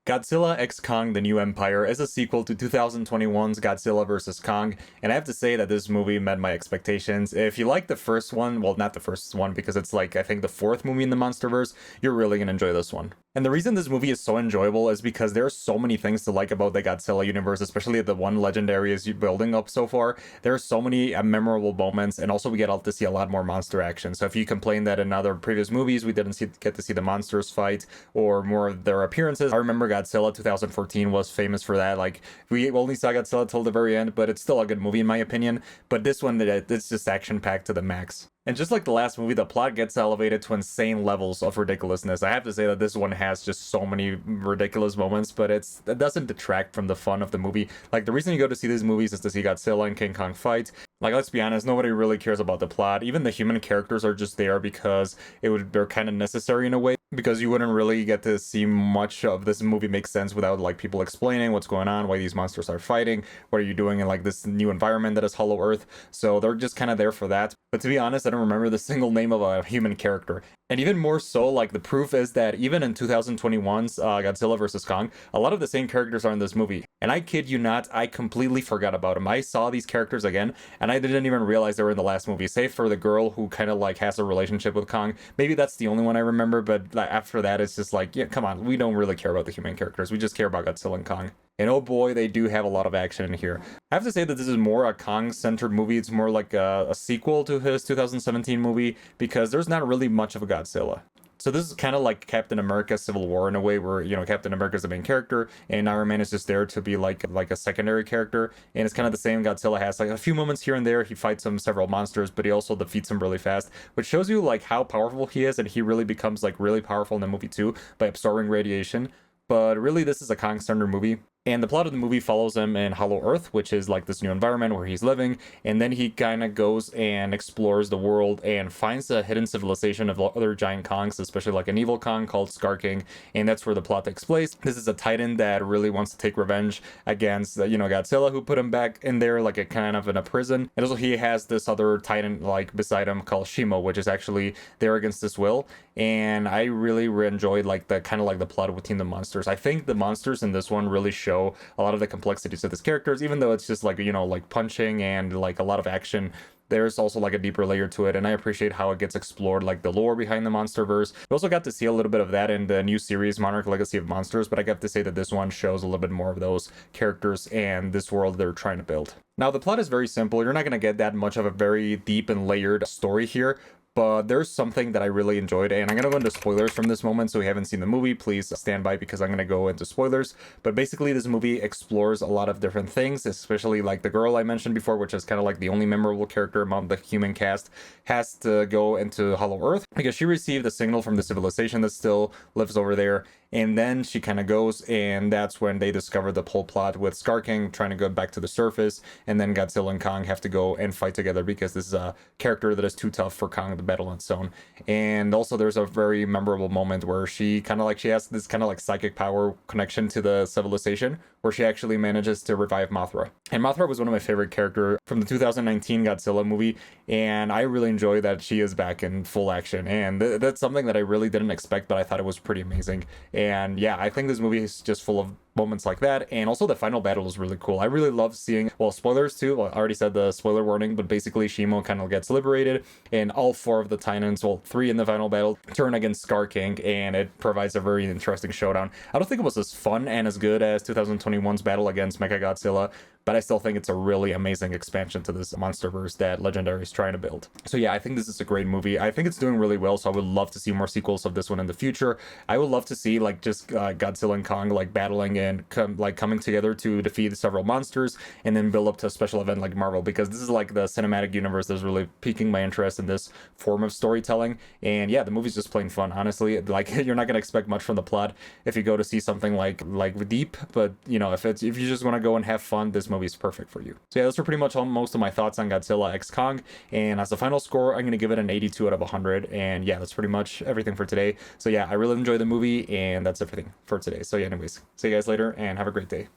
Godzilla x Kong: The New Empire is a sequel to 2021's Godzilla vs. Kong, and I have to say that this movie met my expectations. If you like the first one, well, not the first one because it's like I think the fourth movie in the MonsterVerse, you're really gonna enjoy this one. And the reason this movie is so enjoyable is because there are so many things to like about the Godzilla universe, especially the one legendary is building up so far. There are so many memorable moments, and also we get to see a lot more monster action. So if you complain that in other previous movies we didn't get to see the monsters fight or more of their appearances, I remember Godzilla 2014 was famous for that. Like we only saw Godzilla till the very end, but it's still a good movie in my opinion. But this one, it's just action packed to the max. And just like the last movie, the plot gets elevated to insane levels of ridiculousness. I have to say that this one has just so many ridiculous moments, but it doesn't detract from the fun of the movie. Like, the reason you go to see these movies is to see Godzilla and King Kong fight. Like, let's be honest, nobody really cares about the plot. Even the human characters are just there because they're kind of necessary in a way, because you wouldn't really get to see much of this movie make sense without like people explaining what's going on, why these monsters are fighting, what are you doing in like this new environment that is Hollow Earth. So they're just kind of there for that. But to be honest, I don't remember the single name of a human character. And even more so, like, the proof is that even in 2021's Godzilla vs. Kong, a lot of the same characters are in this movie. And I kid you not, I completely forgot about them. I saw these characters again, and I didn't even realize they were in the last movie, save for the girl who kind of like has a relationship with Kong. Maybe that's the only one I remember, but after that, it's just like, yeah, come on, we don't really care about the human characters. We just care about Godzilla and Kong. And oh boy, they do have a lot of action in here. I have to say that this is more a Kong-centered movie. It's more like a sequel to his 2017 movie, because there's not really much of a Godzilla. So this is kind of like Captain America Civil War in a way, where, you know, Captain America is the main character and Iron Man is just there to be like a secondary character. And it's kind of the same. Godzilla has like a few moments here and there. He fights several monsters, but he also defeats them really fast, which shows you like how powerful he is. And he really becomes like really powerful in the movie too by absorbing radiation. But really, this is a Kong-centered movie. And the plot of the movie follows him in Hollow Earth, which is like this new environment where he's living. And then he kind of goes and explores the world and finds a hidden civilization of other giant Kongs, especially like an evil Kong called Scar King. And that's where the plot takes place. This is a Titan that really wants to take revenge against, Godzilla, who put him back in there like a kind of in a prison. And also he has this other Titan like beside him called Shimo, which is actually there against his will. And I really enjoyed like the kind of like the plot between the monsters. I think the monsters in this one really show a lot of the complexities of these characters, even though it's just like, like punching and like a lot of action. There's also like a deeper layer to it, and I appreciate how it gets explored, like the lore behind the MonsterVerse. We also got to see a little bit of that in the new series Monarch Legacy of Monsters, but I got to say that this one shows a little bit more of those characters and this world they're trying to build. Now, the plot is very simple. You're not going to get that much of a very deep and layered story here, but there's something that I really enjoyed, and I'm going to go into spoilers from this moment, so if you haven't seen the movie, please stand by because I'm going to go into spoilers. But basically, this movie explores a lot of different things, especially like the girl I mentioned before, which is kind of like the only memorable character among the human cast, has to go into Hollow Earth because she received a signal from the civilization that still lives over there. And then she kind of goes, and that's when they discover the whole plot with Scar King trying to go back to the surface, and then Godzilla and Kong have to go and fight together because this is a character that is too tough for Kong to battle on its own. And also there's a very memorable moment where she has this kind of like psychic power connection to the civilization, where she actually manages to revive Mothra. And Mothra was one of my favorite characters from the 2019 Godzilla movie, and I really enjoy that she is back in full action. And that's something that I really didn't expect, but I thought it was pretty amazing. And yeah, I think this movie is just full of moments like that, and also the final battle is really cool. I really love seeing, well, spoilers too, well, I already said the spoiler warning, but basically Shimo kind of gets liberated, and all four of the Titans, well, three in the final battle, turn against Scar King, and it provides a very interesting showdown. I don't think it was as fun and as good as 2021's battle against Mechagodzilla, but I still think it's a really amazing expansion to this MonsterVerse that Legendary is trying to build. So yeah, I think this is a great movie. I think it's doing really well, so I would love to see more sequels of this one in the future. I would love to see like just Godzilla and Kong like battling and coming together to defeat several monsters, and then build up to a special event like Marvel, because this is like the cinematic universe that's really piquing my interest in this form of storytelling. And yeah, the movie's just plain fun, honestly. Like, you're not gonna expect much from the plot if you go to see something like deep, but if you just want to go and have fun, this movie is perfect for you. So yeah, those are pretty much most of my thoughts on Godzilla x Kong, and as a final score, I'm going to give it an 82 out of 100. And yeah, that's pretty much everything for today. So yeah, I really enjoyed the movie, and that's everything for today. So yeah, anyways, see you guys later and have a great day.